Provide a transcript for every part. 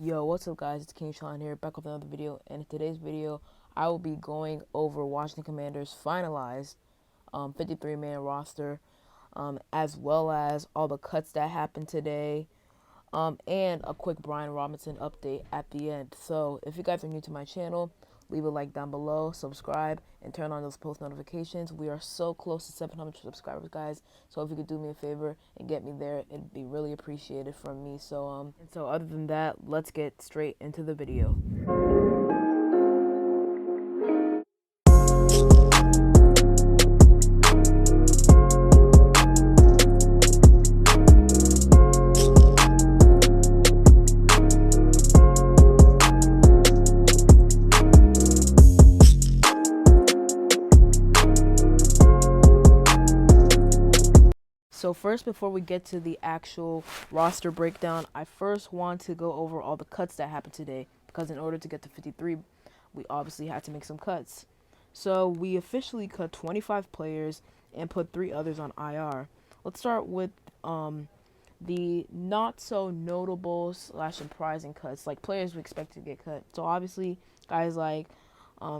Yo, what's up guys, it's King Sean here, back with another video, and in today's video, I will be going over Washington Commanders' finalized 53-man roster, as well as all the cuts that happened today, and a quick Brian Robinson update at the end. So, if you guys are new to my channel, leave a like down below, subscribe, and turn on those post notifications. We are so close to 700 subscribers, guys. So if you could do me a favor and get me there, it'd be really appreciated from me. So other than that, let's get straight into the video. So first, before we get to the actual roster breakdown, I first want to go over all the cuts that happened today, because in order to get to 53, we obviously had to make some cuts. So we officially cut 25 players and put 3 others on IR. Let's start with the not so notable / surprising cuts, like players we expect to get cut. So obviously guys like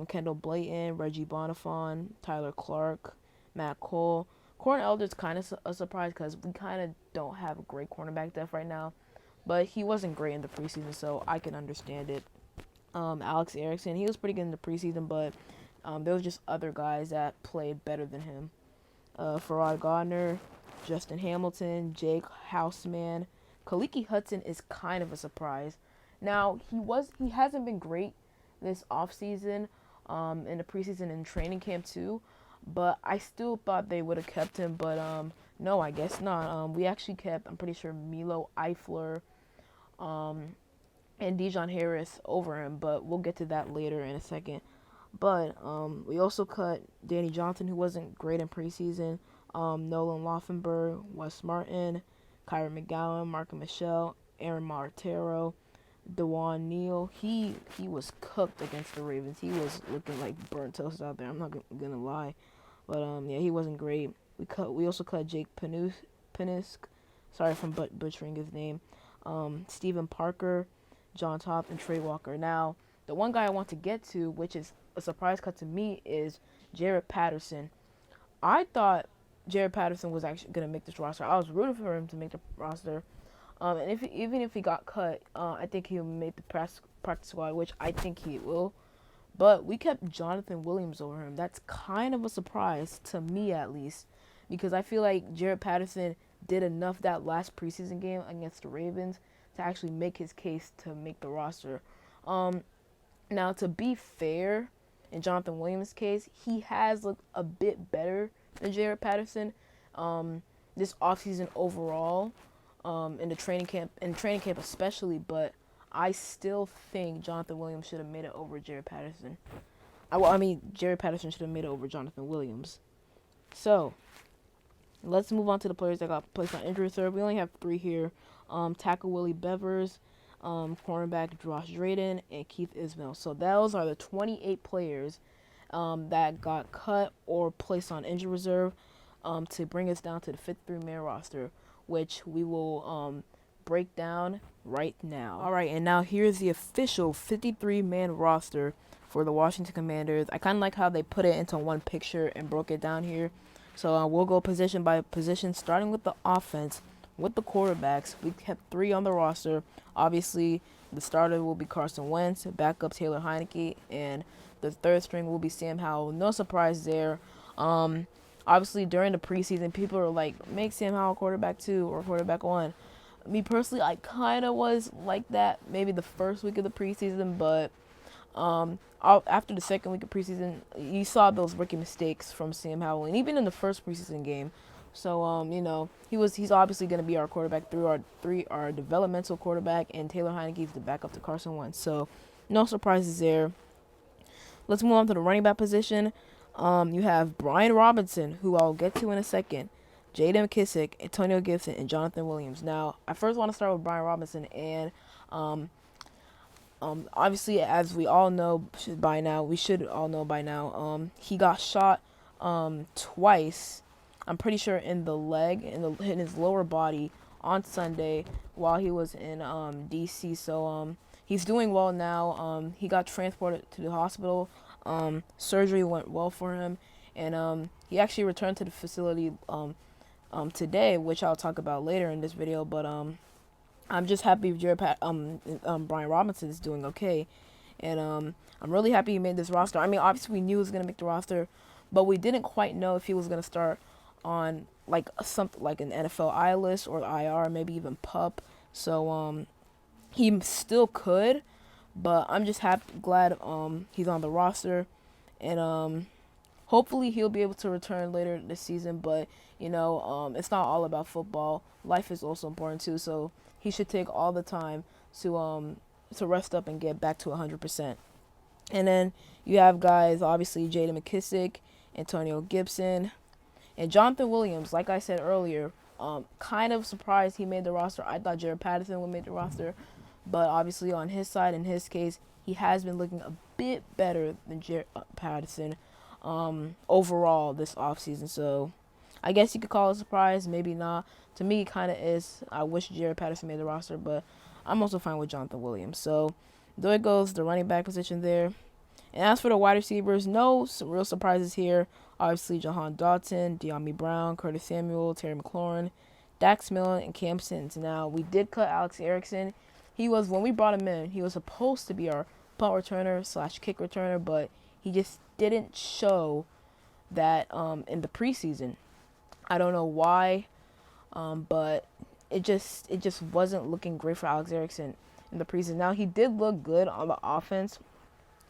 Kendall Blayton, Reggie Bonifon, Tyler Clark, Matt Cole. Corn Elder's kind of a surprise because we kind of don't have a great cornerback depth right now, but he wasn't great in the preseason, so I can understand it. Alex Erickson, he was pretty good in the preseason, but there was just other guys that played better than him. Farrod Gardner, Justin Hamilton, Jake Houseman, Kaliki Hudson is kind of a surprise. Now he hasn't been great this offseason, in the preseason and training camp too, but I still thought they would have kept him, but no, I guess not. We actually kept, I'm pretty sure, Milo Eifler and Dijon Harris over him, but we'll get to that later in a second. But we also cut Danny Johnson, who wasn't great in preseason, Nolan Laufenberg, Wes Martin, Kyron McGowan, Mark Michelle, Aaron Martero, Dewan Neal. He was cooked against the Ravens. He was looking like burnt toast out there. I'm not gonna lie, but yeah, he wasn't great. We also cut Jake Penisk. Sorry if I'm butchering his name. Stephen Parker, John Top, and Trey Walker. Now, the one guy I want to get to, which is a surprise cut to me, is Jaret Patterson. I thought Jaret Patterson was actually gonna make this roster. I was rooting for him to make the roster. And even if he got cut, I think he'll make the practice squad, which I think he will. But we kept Jonathan Williams over him. That's kind of a surprise to me, at least, because I feel like Jaret Patterson did enough that last preseason game against the Ravens to actually make his case to make the roster. Now, to be fair, in Jonathan Williams' case, he has looked a bit better than Jaret Patterson this offseason overall. In training camp especially, but I still think Jonathan Williams should have made it over Jaret Patterson. Jaret Patterson should have made it over Jonathan Williams. So, let's move on to the players that got placed on injury reserve. We only have 3 here. Tackle Willie Bevers, cornerback Josh Drayden, and Keith Ismail. So those are the 28 players that got cut or placed on injury reserve to bring us down to the 53-man roster, which we will break down right now. All right, and now here's the official 53-man roster for the Washington Commanders. I kind of like how they put it into one picture and broke it down here. So we'll go position by position, starting with the offense. With the quarterbacks, we kept 3 on the roster. Obviously, the starter will be Carson Wentz, backup Taylor Heinicke, and the third string will be Sam Howell. No surprise there. Obviously, during the preseason, people are like, make Sam Howell quarterback 2 or quarterback 1. Me personally, I kind of was like that maybe the first week of the preseason, but after the second week of preseason, you saw those rookie mistakes from Sam Howell, and even in the first preseason game. So he's obviously going to be our quarterback our developmental quarterback, and Taylor Heinicke is the backup to Carson Wentz. So no surprises there. Let's move on to the running back position. You have Brian Robinson, who I'll get to in a second, J.D. McKissic, Antonio Gibson, and Jonathan Williams. Now, I first want to start with Brian Robinson, and obviously, as we all know by now, he got shot twice. I'm pretty sure in the leg, in his lower body on Sunday while he was in DC. So he's doing well now. He got transported to the hospital. Surgery went well for him, and he actually returned to the facility today, which I'll talk about later in this video. But I'm just happy Brian Robinson is doing okay, and I'm really happy he made this roster. I mean, obviously we knew he was gonna make the roster, but we didn't quite know if he was gonna start on like something like an NFL I list or IR, maybe even PUP. So he still could, but I'm just glad he's on the roster, and hopefully he'll be able to return later this season. But it's not all about football. Life is also important too. So he should take all the time to rest up and get back to 100%. And then you have guys, obviously J.D. McKissic, Antonio Gibson, and Jonathan Williams. Like I said earlier, kind of surprised he made the roster. I thought Jared Patterson would make the roster, but obviously on his side, in his case, he has been looking a bit better than Jared Patterson overall this offseason. So I guess you could call it a surprise, maybe not. To me, it kind of is. I wish Jared Patterson made the roster, but I'm also fine with Jonathan Williams. So there goes the running back position there. And as for the wide receivers, no real surprises here. Obviously, Jahan Dotson, De'Ami Brown, Curtis Samuel, Terry McLaurin, Dax Milne, and Cam Sims. Now, we did cut Alex Erickson. When we brought him in, he was supposed to be our punt returner / kick returner, but he just didn't show that in the preseason. I don't know why, but it just wasn't looking great for Alex Erickson in the preseason. Now, he did look good on the offense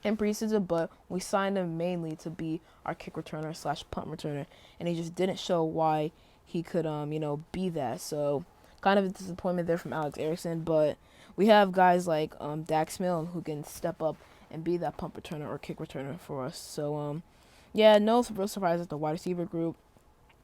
in preseason, but we signed him mainly to be our kick returner / punt returner, and he just didn't show why he could be that. So kind of a disappointment there from Alex Erickson, but we have guys like Dax Milne who can step up and be that punt returner or kick returner for us. So yeah, no real surprise at the wide receiver group.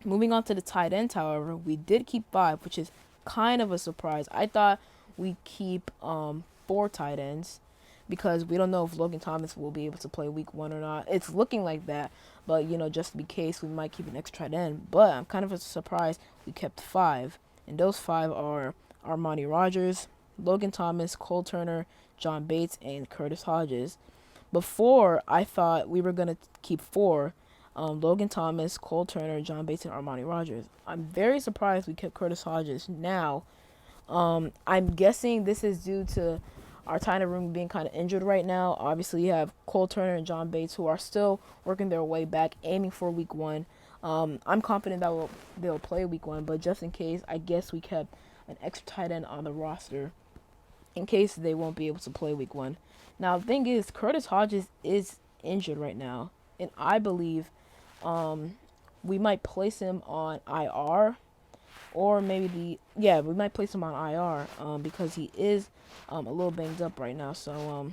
Moving on to the tight ends, however, we did keep 5, which is kind of a surprise. I thought we'd keep 4 tight ends, because we don't know if Logan Thomas will be able to play week 1 or not. It's looking like that, but just to be case, we might keep an extra tight end. But I'm kind of surprised we kept 5, and those 5 are Armani Rogers, Logan Thomas, Cole Turner, John Bates, and Curtis Hodges. Before, I thought we were going to keep 4, Logan Thomas, Cole Turner, John Bates, and Armani Rogers. I'm very surprised we kept Curtis Hodges. Now, I'm guessing this is due to our tight end room being kind of injured right now. Obviously, you have Cole Turner and John Bates who are still working their way back, aiming for week 1. I'm confident that they'll play week 1, but just in case, I guess we kept an extra tight end on the roster in case they won't be able to play week 1. Now, the thing is, Curtis Hodges is injured right now, and I believe we might place him on IR, or maybe we might place him on IR because he is a little banged up right now. So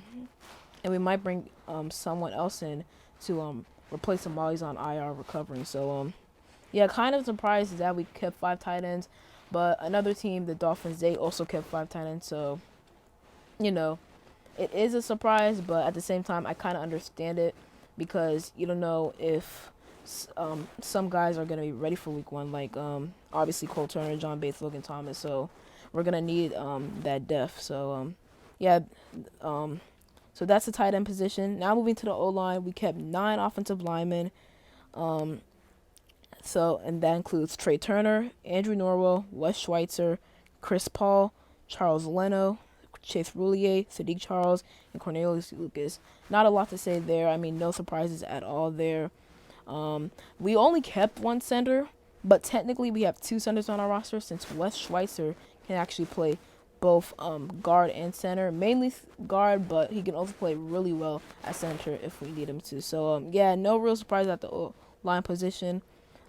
and we might bring someone else in to replace him while he's on IR recovering. So kind of surprised that we kept 5 tight ends, but another team, the Dolphins, they also kept 5 tight ends. So it is a surprise, but at the same time, I kind of understand it, because you don't know if some guys are going to be ready for week 1, like obviously Cole Turner, John Bates, Logan Thomas. So we're going to need that depth. So so that's the tight end position. Now moving to the O-line, we kept 9 offensive linemen. And that includes Trey Turner, Andrew Norwell, Wes Schweitzer, Chris Paul, Charles Leno, Chase Roulier, Sadiq Charles, and Cornelius Lucas. Not a lot to say there. I mean, no surprises at all there. We only kept 1 center, but technically we have 2 centers on our roster, since Wes Schweitzer can actually play both guard and center, mainly guard, but he can also play really well at center if we need him to. So no real surprise at the line position.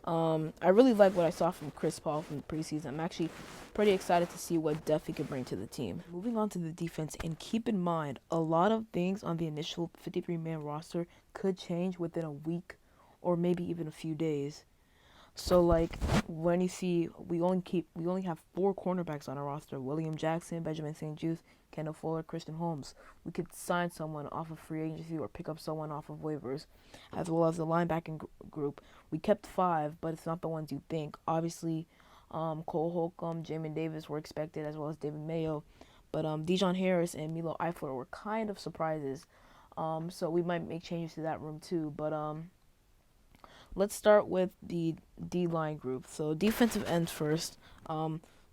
I really like what I saw from Chris Paul from the preseason. I'm actually pretty excited to see what depth he can bring to the team. Moving on to the defense, and keep in mind, a lot of things on the initial 53-man roster could change within a week or maybe even a few days. So like when you see we only have 4 cornerbacks on our roster: William Jackson, Benjamin St-Juste, Kendall Fuller, Christian Holmes. We could sign someone off of free agency or pick up someone off of waivers, as well as the linebacking group. We kept 5, but it's not the ones you think. Obviously, Cole Holcomb, Jamin Davis were expected, as well as David Mayo. But Dijon Harris and Milo Eifler were kind of surprises. So we might make changes to that room too. But let's start with the D line group. So defensive ends first.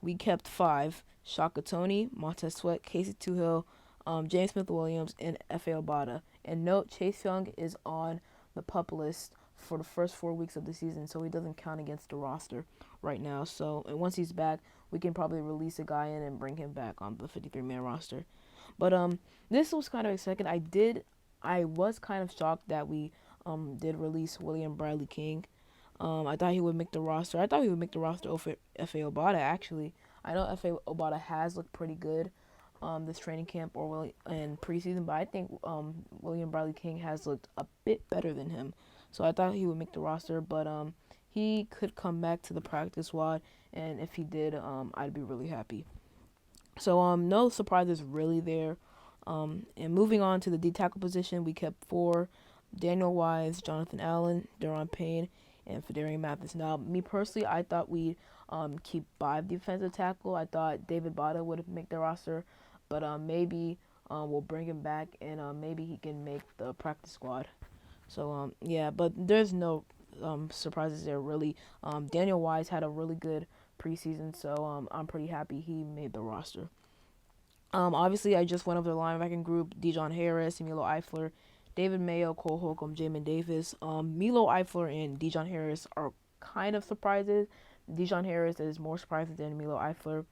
We kept five: Shaka Tony, Montez Sweat, Casey Tuhill, James Smith Williams, and F.A. Obata. And note, Chase Young is on the PUP list for the first 4 weeks of the season, so he doesn't count against the roster right now. So, and once he's back, we can probably release a guy in and bring him back on the 53-man roster. But this was kind of exciting. I was kind of shocked that we did release William Bradley King. I thought he would make the roster. I thought he would make the roster over F.A. Obata, actually. I know F.A. Obata has looked pretty good this training camp and preseason, but I think William Bradley King has looked a bit better than him. So I thought he would make the roster, but he could come back to the practice squad, and if he did, I'd be really happy. So no surprises really there. And moving on to the D tackle position, we kept four: Daniel Wise, Jonathan Allen, Deron Payne, and Fedarian Mathis. Now, me personally, I thought we'd keep five defensive tackle. I thought David Bada would make the roster, but maybe we'll bring him back, and maybe he can make the practice squad. So yeah, but there's no surprises there really. Daniel Wise had a really good preseason, so I'm pretty happy he made the roster. Obviously, I just went over the linebacking group: Dijon Harris, Milo Eifler, David Mayo, Cole Holcomb, Jamin Davis. Milo Eifler and Dijon Harris are kind of surprises. Dijon Harris is more surprising than Milo Eifler.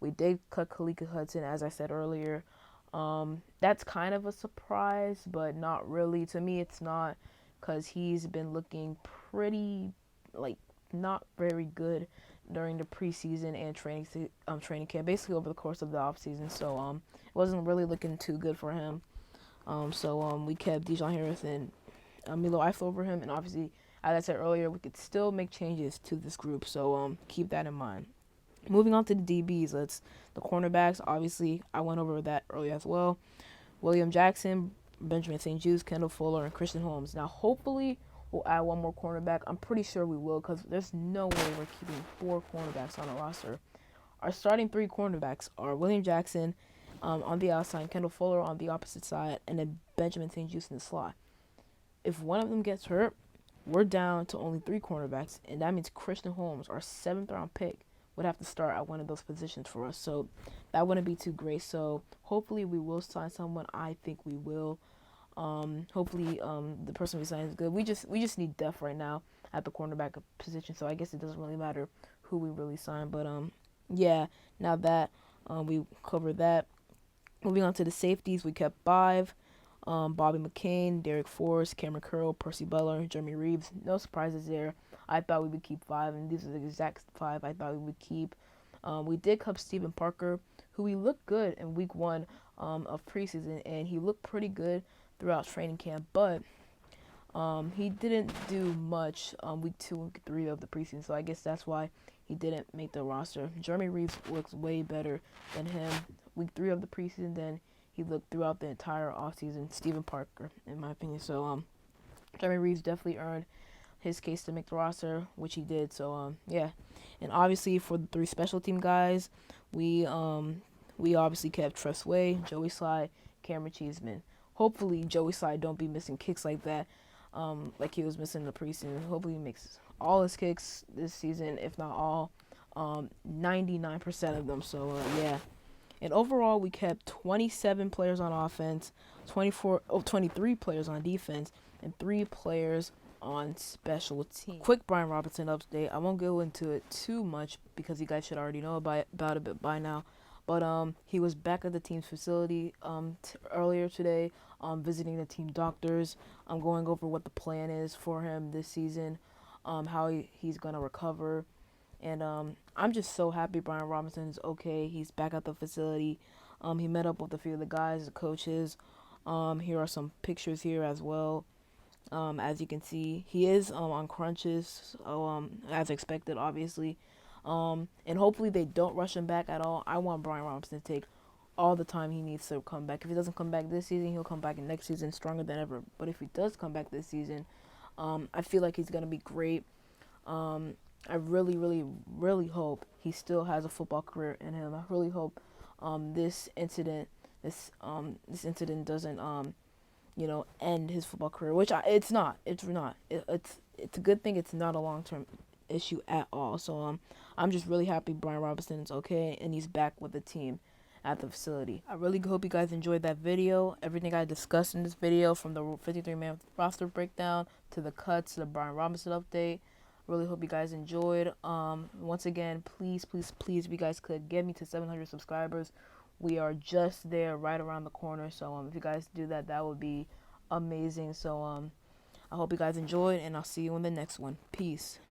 We did cut Kalika Hudson, as I said earlier. That's kind of a surprise, but not really. To me, it's not, because he's been looking pretty, like, not very good during the preseason and training camp, basically over the course of the offseason. So it wasn't really looking too good for him. So we kept Dijon Harris and Milo Eifler over him, and obviously, as I said earlier, we could still make changes to this group. So keep that in mind. Moving on to the DBs, the cornerbacks. Obviously, I went over that earlier as well. William Jackson, Benjamin St-Juste, Kendall Fuller, and Christian Holmes. Now, hopefully, we'll add one more cornerback. I'm pretty sure we will, because there's no way we're keeping four cornerbacks on the roster. Our starting three cornerbacks are William Jackson on the outside, Kendall Fuller on the opposite side, and then Benjamin St-Juste in the slot. If one of them gets hurt, we're down to only three cornerbacks, and that means Christian Holmes, our 7th-round pick, would have to start at one of those positions for us. So that wouldn't be too great. So hopefully we will sign someone. I think we will. Hopefully the person we sign is good. We just need depth right now at the cornerback position. So I guess it doesn't really matter who we really sign. But yeah. Now that we covered that, moving on to the safeties, we kept five. Bobby McCain, Derek Forrest, Cameron Curl, Percy Butler, Jeremy Reeves. No surprises there. I thought we would keep five, and these are the exact five I thought we would keep. We did cut Stephen Parker, who he looked good in week one of preseason, and he looked pretty good throughout training camp, but he didn't do much week 2 and 3 of the preseason, so I guess that's why he didn't make the roster. Jeremy Reeves looks way better than him week 3 of the preseason than he looked throughout the entire offseason. Stephen Parker, in my opinion. So Jeremy Reeves definitely earned his case to make the roster, which he did. So yeah, and obviously for the three special team guys, we obviously kept Tress Way, Joey Slye, Cameron Cheeseman. Hopefully Joey Slye don't be missing kicks like that, like he was missing in the preseason. Hopefully he makes all his kicks this season, if not all, 99% of them. So yeah. And overall, we kept 27 players on offense, 23 players on defense, and 3 players on special teams. Quick Brian Robinson update. I won't go into it too much because you guys should already know about it by now. But he was back at the team's facility earlier today, visiting the team doctors. I'm going over what the plan is for him this season, how he's going to recover. And I'm just so happy Brian Robinson is okay. He's back at the facility. He met up with a few of the guys, the coaches. Here are some pictures here as well. As you can see, he is on crunches, as expected, obviously. And hopefully they don't rush him back at all. I want Brian Robinson to take all the time he needs to come back. If he doesn't come back this season, he'll come back in next season stronger than ever. But if he does come back this season, I feel like he's going to be great. I really, really, really hope he still has a football career in him. I really hope this incident this incident doesn't end his football career, which it's not. It's not. It's a good thing. It's not a long-term issue at all. So I'm just really happy Brian Robinson is okay and he's back with the team at the facility. I really hope you guys enjoyed that video. Everything I discussed in this video, from the 53-man roster breakdown to the cuts to the Brian Robinson update. Really hope you guys enjoyed. Once again, please, if you guys could get me to 700 subscribers. We are just there, right around the corner. So if you guys do that, that would be amazing. So I hope you guys enjoyed, and I'll see you in the next one. Peace.